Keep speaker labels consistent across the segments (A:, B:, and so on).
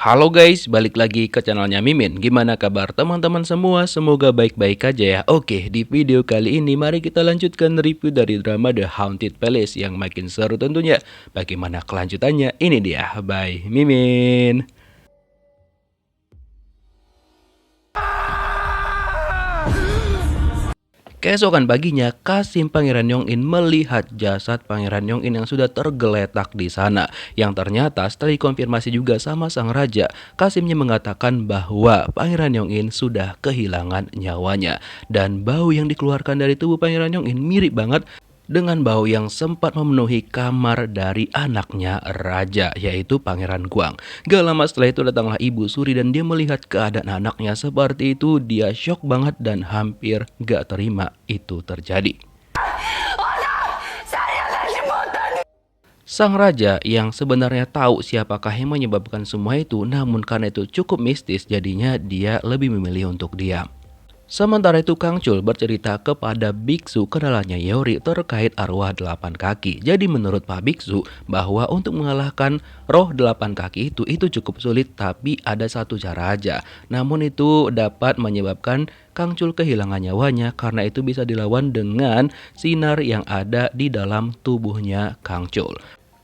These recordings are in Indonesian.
A: Halo guys, balik lagi ke channelnya Mimin. Gimana kabar teman-teman semua? Semoga baik-baik aja ya. Oke, di video kali ini mari kita lanjutkan review dari drama The Haunted Palace yang makin seru tentunya. Bagaimana kelanjutannya? Ini dia, by Mimin. Keesokan paginya, Kasim Pangeran Yongin melihat jasad Pangeran Yongin yang sudah tergeletak di sana. Yang ternyata setelah dikonfirmasi juga sama sang raja, Kasimnya mengatakan bahwa Pangeran Yongin sudah kehilangan nyawanya. Dan bau yang dikeluarkan dari tubuh Pangeran Yongin mirip banget dengan bau yang sempat memenuhi kamar dari anaknya raja, yaitu Pangeran Guang. Gak lama setelah itu datanglah Ibu Suri dan dia melihat keadaan anaknya seperti itu. Dia shock banget dan hampir gak terima itu terjadi. Sang raja yang sebenarnya tahu siapakah yang menyebabkan semua itu, namun karena itu cukup mistis, jadinya dia lebih memilih untuk diam. Sementara itu Kang Chul bercerita kepada biksu kenalannya Yeori terkait arwah 8 kaki. Jadi menurut Pak Biksu bahwa untuk mengalahkan roh 8 kaki itu cukup sulit, tapi ada satu cara aja. Namun itu dapat menyebabkan Kang Chul kehilangan nyawanya karena itu bisa dilawan dengan sinar yang ada di dalam tubuhnya Kang Chul.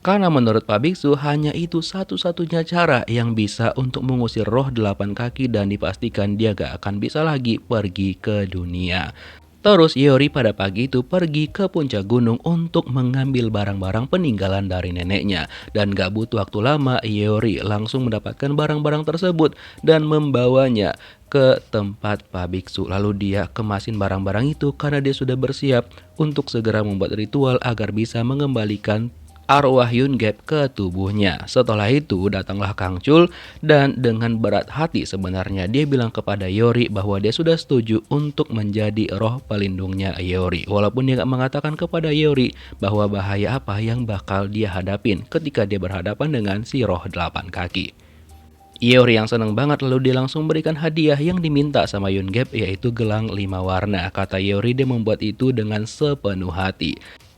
A: Karena menurut Pak Biksu hanya itu satu-satunya cara yang bisa untuk mengusir roh 8 kaki dan dipastikan dia gak akan bisa lagi pergi ke dunia. Terus Yeori pada pagi itu pergi ke puncak gunung untuk mengambil barang-barang peninggalan dari neneknya. Dan gak butuh waktu lama Yeori langsung mendapatkan barang-barang tersebut dan membawanya ke tempat Pak Biksu. Lalu dia kemasin barang-barang itu karena dia sudah bersiap untuk segera membuat ritual agar bisa mengembalikan arwah Yungap ke tubuhnya. Setelah itu datanglah Kang Chul dan dengan berat hati sebenarnya dia bilang kepada Yeori bahwa dia sudah setuju untuk menjadi roh pelindungnya Yeori. Walaupun dia gak mengatakan kepada Yeori bahwa bahaya apa yang bakal dia hadapin ketika dia berhadapan dengan si roh 8 kaki. Yeori yang seneng banget lalu dia langsung berikan hadiah yang diminta sama Yungap, yaitu gelang 5 warna. Kata Yeori dia membuat itu dengan sepenuh hati.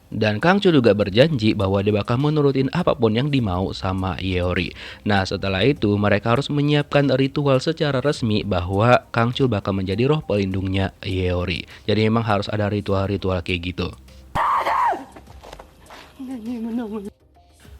A: Dan Kang Chul juga berjanji bahwa dia bakal menurutin apapun yang dimau sama Yeori. Nah setelah itu mereka harus menyiapkan ritual secara resmi bahwa Kang Chul bakal menjadi roh pelindungnya Yeori. Jadi memang harus ada ritual-ritual kayak gitu.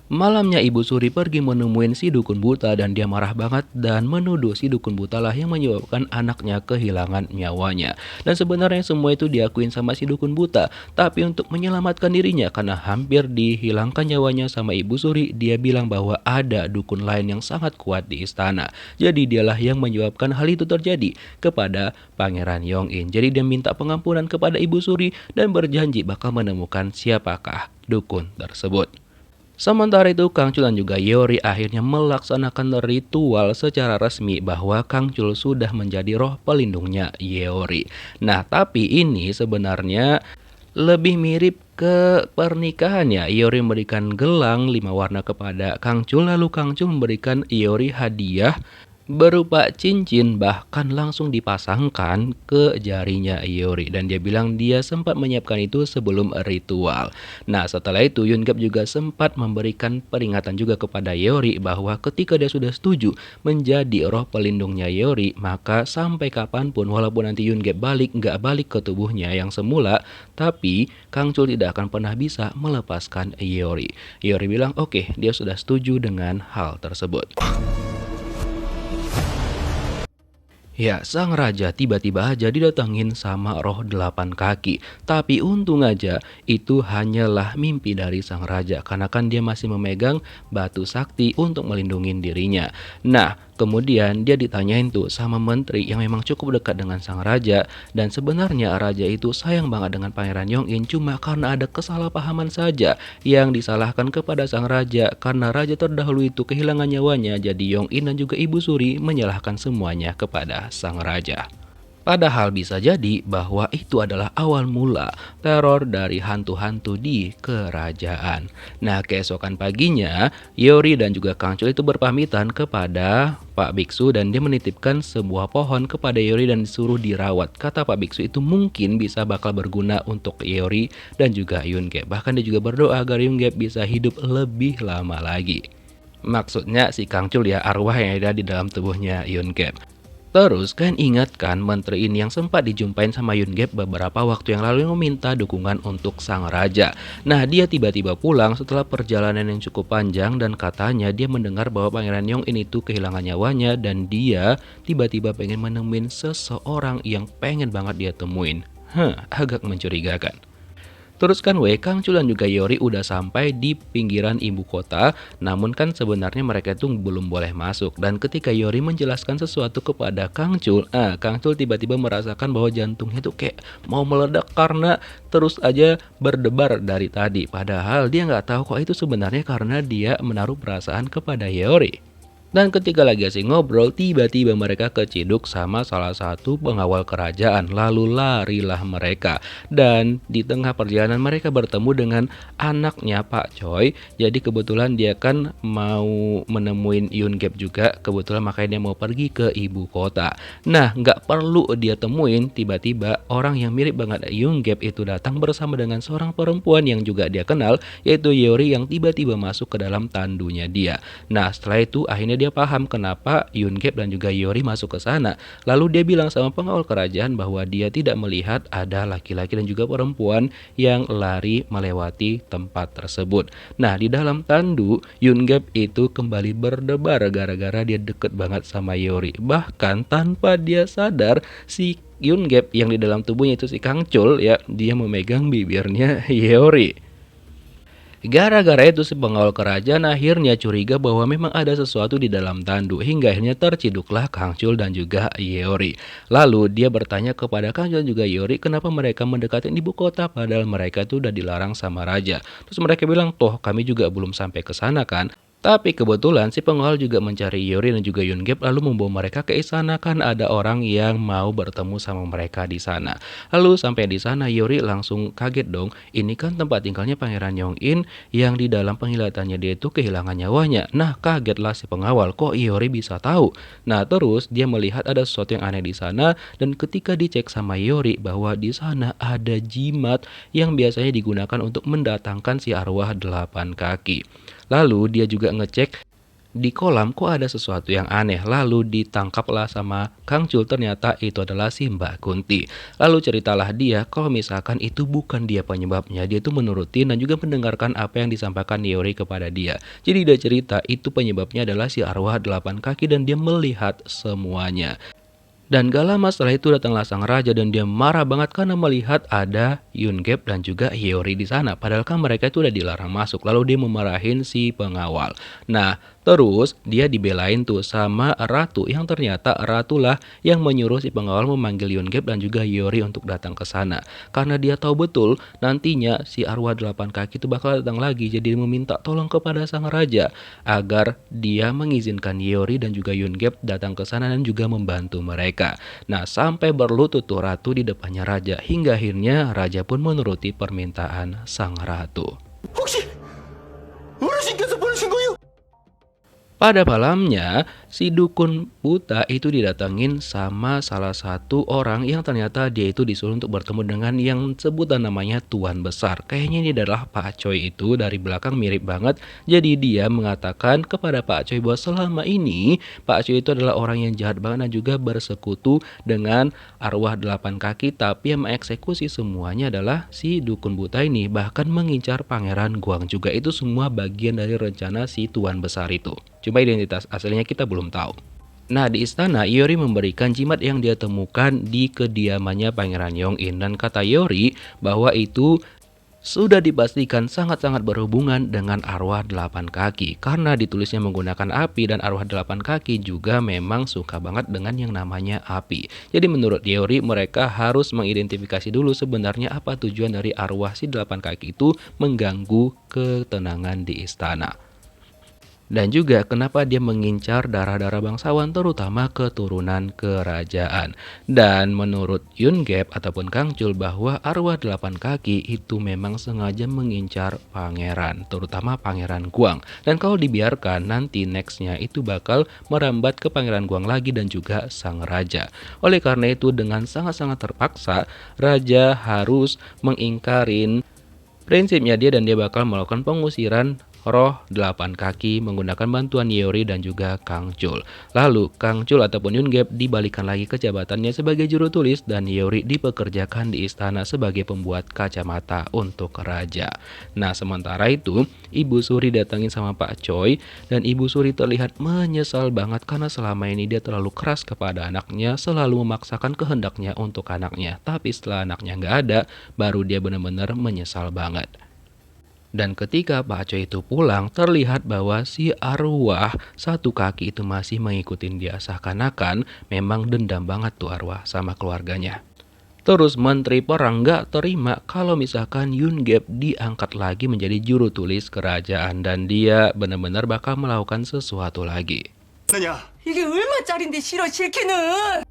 A: Malamnya Ibu Suri pergi menemuin si dukun buta dan dia marah banget dan menuduh si dukun buta lah yang menyebabkan anaknya kehilangan nyawanya. Dan sebenarnya semua itu diakuin sama si dukun buta, tapi untuk menyelamatkan dirinya karena hampir dihilangkan nyawanya sama Ibu Suri, dia bilang bahwa ada dukun lain yang sangat kuat di istana. Jadi dialah yang menyebabkan hal itu terjadi kepada Pangeran Yongin. Jadi dia minta pengampunan kepada Ibu Suri dan berjanji bakal menemukan siapakah dukun tersebut. Sementara itu Kang Chul dan juga Yeori akhirnya melaksanakan ritual secara resmi bahwa Kang Chul sudah menjadi roh pelindungnya Yeori. Nah tapi ini sebenarnya lebih mirip ke pernikahan ya. Yeori memberikan gelang 5 warna kepada Kang Chul, lalu Kang Chul memberikan Yeori hadiah berupa cincin, bahkan langsung dipasangkan ke jarinya Yeori. Dan dia bilang dia sempat menyiapkan itu sebelum ritual. Nah setelah itu Yungap juga sempat memberikan peringatan juga kepada Yeori bahwa ketika dia sudah setuju menjadi roh pelindungnya Yeori, maka sampai kapanpun walaupun nanti Yungap gak balik ke tubuhnya yang semula, tapi Kang Chul tidak akan pernah bisa melepaskan Yeori. Yeori bilang oke, dia sudah setuju dengan hal tersebut. Ya, sang raja tiba-tiba aja didatangin sama roh 8 kaki. Tapi untung aja itu hanyalah mimpi dari sang raja, karena kan dia masih memegang batu sakti untuk melindungi dirinya. Nah, kemudian dia ditanyain tuh sama menteri yang memang cukup dekat dengan sang raja. Dan sebenarnya raja itu sayang banget dengan Pangeran Yongin, cuma karena ada kesalahpahaman saja yang disalahkan kepada sang raja. Karena raja terdahulu itu kehilangan nyawanya, jadi Yongin dan juga Ibu Suri menyalahkan semuanya kepada sang raja. Padahal bisa jadi bahwa itu adalah awal mula teror dari hantu-hantu di kerajaan. Nah keesokan paginya Yeori dan juga Kang Chul itu berpamitan kepada Pak Biksu dan dia menitipkan sebuah pohon kepada Yeori dan disuruh dirawat. Kata Pak Biksu itu mungkin bisa bakal berguna untuk Yeori dan juga Yungap. Bahkan dia juga berdoa agar Yungap bisa hidup lebih lama lagi. Maksudnya si Kang Chul ya, arwah yang ada di dalam tubuhnya Yun Gap. Terus kan ingat kan menteri ini yang sempat dijumpain sama Yun Gap beberapa waktu yang lalu yang meminta dukungan untuk sang raja. Nah, dia tiba-tiba pulang setelah perjalanan yang cukup panjang dan katanya dia mendengar bahwa Pangeran Yong In itu kehilangan nyawanya dan dia tiba-tiba pengen menemuin seseorang yang pengen banget dia temuin. Agak mencurigakan. Terus kan Kang Chul dan juga Yori udah sampai di pinggiran ibu kota, namun kan sebenarnya mereka itu belum boleh masuk. Dan ketika Yori menjelaskan sesuatu kepada Kang Chul tiba-tiba merasakan bahwa jantungnya tuh kayak mau meledak karena terus aja berdebar dari tadi. Padahal dia nggak tahu kok itu sebenarnya karena dia menaruh perasaan kepada Yori. Dan ketika lagi asing ngobrol, tiba-tiba mereka keciduk sama salah satu pengawal kerajaan. Lalu larilah mereka. Dan di tengah perjalanan mereka bertemu dengan anaknya Pak Choi. Jadi kebetulan dia kan mau menemuin Yun Gap juga. Kebetulan makanya dia mau pergi ke ibu kota. Nah, nggak perlu dia temuin, tiba-tiba orang yang mirip banget Yun Gap itu datang bersama dengan seorang perempuan yang juga dia kenal, yaitu Yori yang tiba-tiba masuk ke dalam tandunya dia. Nah, setelah itu akhirnya dia paham kenapa Yun Gap dan juga Yori masuk ke sana. Lalu dia bilang sama pengawal kerajaan bahwa dia tidak melihat ada laki-laki dan juga perempuan yang lari melewati tempat tersebut. Nah, di dalam tandu, Yun Gap itu kembali berdebar gara-gara dia deket banget sama Yori. Bahkan tanpa dia sadar, si Yun Gap yang di dalam tubuhnya itu si Kang Chul ya, dia memegang bibirnya Yori. Gara-gara itu si pengawal kerajaan akhirnya curiga bahwa memang ada sesuatu di dalam tandu hingga akhirnya terciduklah Kang Chul dan juga Yeori. Lalu dia bertanya kepada Kang Chul dan juga Yeori kenapa mereka mendekati ibu kota padahal mereka itu udah dilarang sama raja. Terus mereka bilang toh kami juga belum sampai ke sana kan. Tapi kebetulan si pengawal juga mencari Yori dan juga Yun Gap lalu membawa mereka ke istana kan ada orang yang mau bertemu sama mereka di sana. Lalu sampai di sana Yori langsung kaget dong. Ini kan tempat tinggalnya Pangeran Yong In yang di dalam penglihatannya dia itu kehilangan nyawanya. Nah, kagetlah si pengawal kok Yori bisa tahu. Nah, terus dia melihat ada sesuatu yang aneh di sana dan ketika dicek sama Yori bahwa di sana ada jimat yang biasanya digunakan untuk mendatangkan si arwah 8 kaki. Lalu dia juga ngecek di kolam kok ada sesuatu yang aneh. Lalu ditangkaplah sama Kang Chul ternyata itu adalah si Mbak Kunti. Lalu ceritalah dia kalau misalkan itu bukan dia penyebabnya. Dia tuh menuruti dan juga mendengarkan apa yang disampaikan Yori kepada dia. Jadi dia cerita itu penyebabnya adalah si arwah 8 kaki dan dia melihat semuanya. Dan gak lama setelah itu datanglah sang raja dan dia marah banget karena melihat ada Yun Gap dan juga Hiyori di sana. Padahal kan mereka itu udah dilarang masuk. Lalu dia memarahin si pengawal. Nah, terus dia dibelain tuh sama ratu yang ternyata ratulah yang menyuruh si pengawal memanggil Yun Gap dan juga Hiyori untuk datang ke sana. Karena dia tahu betul nantinya si arwah 8 kaki itu bakal datang lagi. Jadi dia meminta tolong kepada sang raja agar dia mengizinkan Hiyori dan juga Yun Gap datang ke sana dan juga membantu mereka. Nah, sampai berlutut tuh ratu di depannya raja hingga akhirnya raja pun menuruti permintaan sang ratu. Pada malamnya, si dukun buta itu didatengin sama salah satu orang yang ternyata dia itu disuruh untuk bertemu dengan yang sebutan namanya Tuan Besar. Kayaknya ini adalah Pak Choi itu dari belakang mirip banget. Jadi dia mengatakan kepada Pak Choi bahwa selama ini Pak Choi itu adalah orang yang jahat banget dan juga bersekutu dengan arwah 8 kaki. Tapi yang mengeksekusi semuanya adalah si dukun buta ini. Bahkan mengincar Pangeran Guang juga. Itu semua bagian dari rencana si Tuan Besar itu. Cuma identitas aslinya kita belum tahu. Nah, di istana Yori memberikan jimat yang dia temukan di kediamannya Pangeran Yong In dan kata Yori bahwa itu sudah dipastikan sangat-sangat berhubungan dengan arwah 8 kaki karena ditulisnya menggunakan api dan arwah 8 kaki juga memang suka banget dengan yang namanya api. Jadi menurut Yori mereka harus mengidentifikasi dulu sebenarnya apa tujuan dari arwah si 8 kaki itu mengganggu ketenangan di istana. Dan juga kenapa dia mengincar darah-darah bangsawan terutama keturunan kerajaan. Dan menurut Yun Gap ataupun Kang Chul bahwa arwah 8 kaki itu memang sengaja mengincar pangeran, terutama Pangeran Guang. Dan kalau dibiarkan nanti nextnya itu bakal merambat ke Pangeran Guang lagi dan juga sang raja. Oleh karena itu dengan sangat-sangat terpaksa raja harus mengingkarin prinsipnya dia dan dia bakal melakukan pengusiran roh 8 kaki menggunakan bantuan Yeori dan juga Kang Chul. Lalu Kang Chul ataupun Yoon-gap dibalikan lagi ke jabatannya sebagai juru tulis dan Yeori dipekerjakan di istana sebagai pembuat kacamata untuk raja. Nah, sementara itu Ibu Suri datangin sama Pak Choi dan Ibu Suri terlihat menyesal banget karena selama ini dia terlalu keras kepada anaknya, selalu memaksakan kehendaknya untuk anaknya. Tapi setelah anaknya nggak ada, baru dia benar-benar menyesal banget. Dan ketika Pak Choi itu pulang, terlihat bahwa si arwah satu kaki itu masih mengikutin dia. Seakan-akan memang dendam banget tuh arwah sama keluarganya. Terus Menteri Perang nggak terima kalau misalkan Yoon-gap diangkat lagi menjadi juru tulis kerajaan dan dia benar-benar bakal melakukan sesuatu lagi.
B: 이게 얼마짜린데 싫어 싫게는.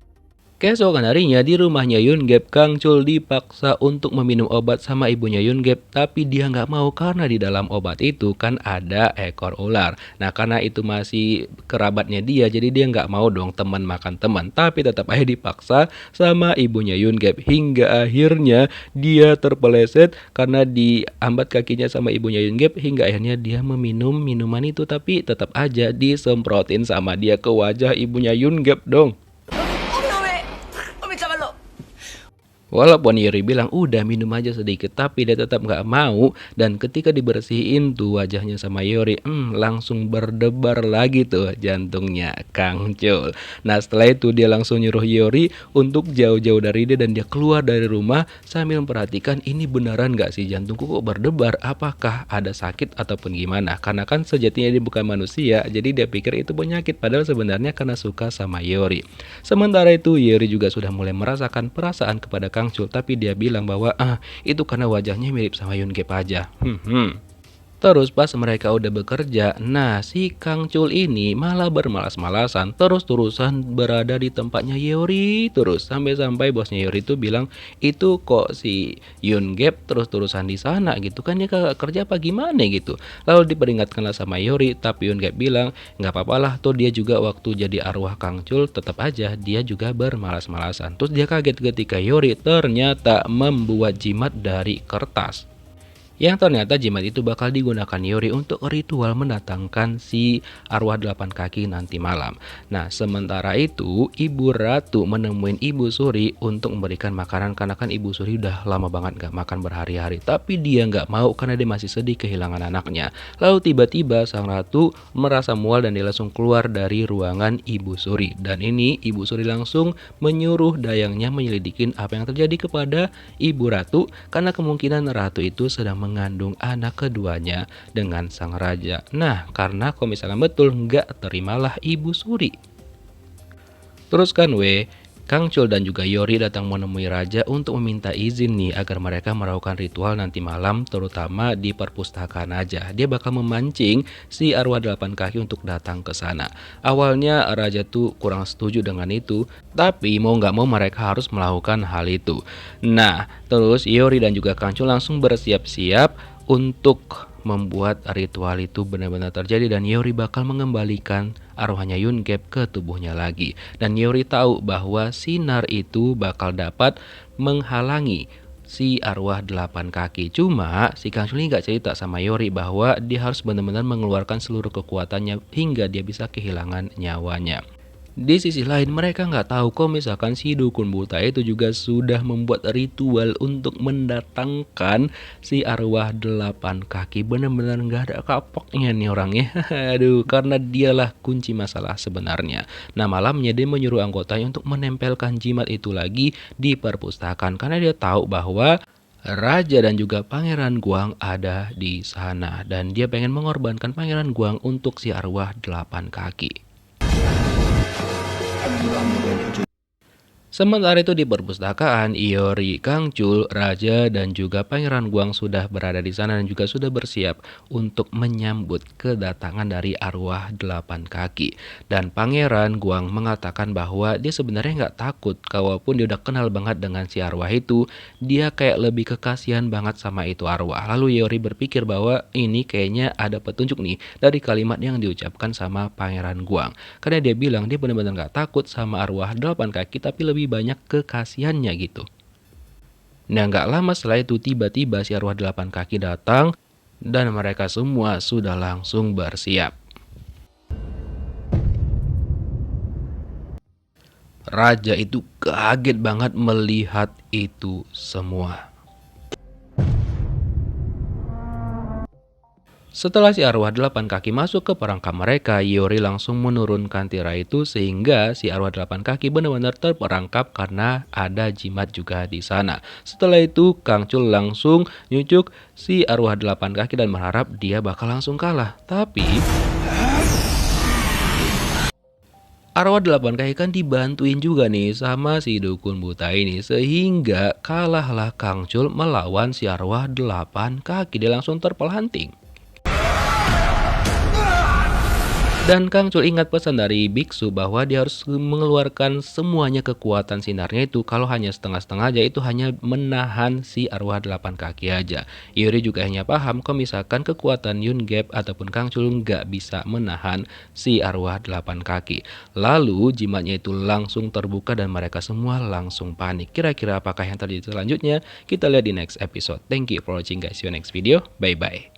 A: Keesokan harinya di rumahnya Yoon-gap, Kang Chul dipaksa untuk meminum obat sama ibunya Yoon-gap, tapi dia nggak mau karena di dalam obat itu kan ada ekor ular. Nah, karena itu masih kerabatnya dia, jadi dia nggak mau dong teman makan teman, tapi tetap aja dipaksa sama ibunya Yoon-gap hingga akhirnya dia terpeleset karena diambat kakinya sama ibunya Yoon-gap hingga akhirnya dia meminum minuman itu, tapi tetap aja disemprotin sama dia ke wajah ibunya Yoon-gap dong.
B: 어메 참말로.
A: Walaupun Yuri bilang udah minum aja sedikit, tapi dia tetap nggak mau. Dan ketika dibersihin tuh wajahnya sama Yuri, langsung berdebar lagi tuh jantungnya Kang Chul. Nah, setelah itu dia langsung nyuruh Yuri untuk jauh-jauh dari dia dan dia keluar dari rumah sambil memperhatikan ini beneran nggak sih jantungku kok berdebar, apakah ada sakit ataupun gimana. Karena kan sejatinya dia bukan manusia, jadi dia pikir itu penyakit padahal sebenarnya karena suka sama Yuri. Sementara itu Yuri juga sudah mulai merasakan perasaan kepada Kang Chul, tapi dia bilang bahwa itu karena wajahnya mirip sama Yoon-gap aja. Terus pas mereka udah bekerja, nah si Kang Chul ini malah bermalas-malasan terus-terusan berada di tempatnya Yeori terus sampai-sampai bosnya Yeori itu bilang itu kok si Yoon-gap terus-terusan di sana gitu kan, dia kagak kerja apa gimana gitu. Lalu diperingatkanlah sama Yeori, tapi Yoon-gap bilang nggak apa-apa lah, tuh dia juga waktu jadi arwah Kang Chul tetap aja dia juga bermalas-malasan. Terus dia kaget ketika Yeori ternyata membuat jimat dari kertas. Yang ternyata jimat itu bakal digunakan Yori untuk ritual mendatangkan si arwah 8 kaki nanti malam. Nah, sementara itu Ibu Ratu menemuin Ibu Suri untuk memberikan makanan karena kan Ibu Suri udah lama banget gak makan berhari-hari. Tapi dia gak mau karena dia masih sedih kehilangan anaknya. Lalu tiba-tiba sang ratu merasa mual dan dia langsung keluar dari ruangan Ibu Suri. Dan ini Ibu Suri langsung menyuruh dayangnya menyelidikin apa yang terjadi kepada Ibu Ratu karena kemungkinan ratu itu sedang mengandung anak keduanya dengan sang raja. Nah, karena kalau misalkan betul nggak terimalah Ibu Suri. Terus kan Kang Chul dan juga Yori datang menemui raja untuk meminta izin nih agar mereka melakukan ritual nanti malam, terutama di perpustakaan aja. Dia bakal memancing si arwah 8 kaki untuk datang ke sana. Awalnya raja tuh kurang setuju dengan itu, tapi mau nggak mau mereka harus melakukan hal itu. Nah, terus Yori dan juga Kang Chul langsung bersiap-siap untuk membuat ritual itu benar-benar terjadi dan Yori bakal mengembalikan arwahnya Yoon-gap ke tubuhnya lagi. Dan Yori tahu bahwa sinar itu bakal dapat menghalangi si arwah 8 kaki. Cuma si Kang Chul nggak cerita sama Yori bahwa dia harus benar-benar mengeluarkan seluruh kekuatannya hingga dia bisa kehilangan nyawanya. Di sisi lain mereka nggak tahu kok misalkan si dukun buta itu juga sudah membuat ritual untuk mendatangkan si arwah 8 kaki. Benar-benar nggak ada kapoknya nih orangnya. Aduh, karena dialah kunci masalah sebenarnya. Nah, malamnya dia menyuruh anggotanya untuk menempelkan jimat itu lagi di perpustakaan karena dia tahu bahwa Raja dan juga Pangeran Guang ada di sana dan dia pengen mengorbankan Pangeran Guang untuk si arwah 8 kaki. Sementara itu di perpustakaan, Iori, Kang Chul, Raja, dan juga Pangeran Guang sudah berada di sana dan juga sudah bersiap untuk menyambut kedatangan dari arwah 8 kaki. Dan Pangeran Guang mengatakan bahwa dia sebenarnya nggak takut, kalaupun dia udah kenal banget dengan si arwah itu, dia kayak lebih kekasihan banget sama itu arwah. Lalu Iori berpikir bahwa ini kayaknya ada petunjuk nih dari kalimat yang diucapkan sama Pangeran Guang. Karena dia bilang dia benar-benar nggak takut sama arwah 8 kaki, tapi lebih banyak kekasihannya gitu. Nah, nggak lama setelah itu tiba-tiba si arwah 8 kaki datang dan mereka semua sudah langsung bersiap. Raja itu kaget banget melihat itu semua. Setelah si arwah 8 kaki masuk ke perangkap mereka, Iori langsung menurunkan tirai itu sehingga si arwah 8 kaki benar-benar terperangkap karena ada jimat juga di sana. Setelah itu, Kang Chul langsung nyucuk si arwah 8 kaki dan berharap dia bakal langsung kalah. Tapi arwah 8 kaki kan dibantuin juga nih sama si dukun buta ini, sehingga kalahlah Kang Chul melawan si arwah 8 kaki. Dia langsung terpelanting. Dan Kang Chul ingat pesan dari biksu bahwa dia harus mengeluarkan semuanya kekuatan sinarnya itu. Kalau hanya setengah-setengah aja, itu hanya menahan si arwah 8 kaki aja. Iori juga hanya paham kalau misalkan kekuatan Yun Gap ataupun Kang Chul nggak bisa menahan si arwah 8 kaki. Lalu jimatnya itu langsung terbuka dan mereka semua langsung panik. Kira-kira apakah yang terjadi selanjutnya? Kita lihat di next episode. Thank you for watching guys. See you next video. Bye bye.